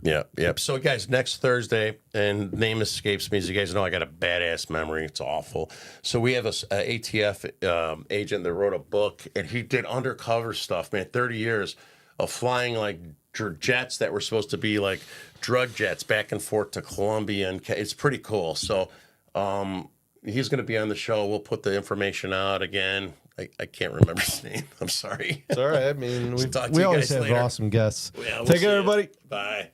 Yeah. So, guys, next Thursday, and name escapes me, as you guys know, I got a badass memory. It's awful. So we have a ATF agent that wrote a book, and he did undercover stuff, man, 30 years of flying, like, jets that were supposed to be, like, drug jets back and forth to Colombia. And it's pretty cool. So he's going to be on the show. We'll put the information out again. I can't remember his name. I'm sorry. It's all right. I mean, we Talk to you always guys have later. awesome guests. Yeah, we'll Take see care, you. everybody. Bye.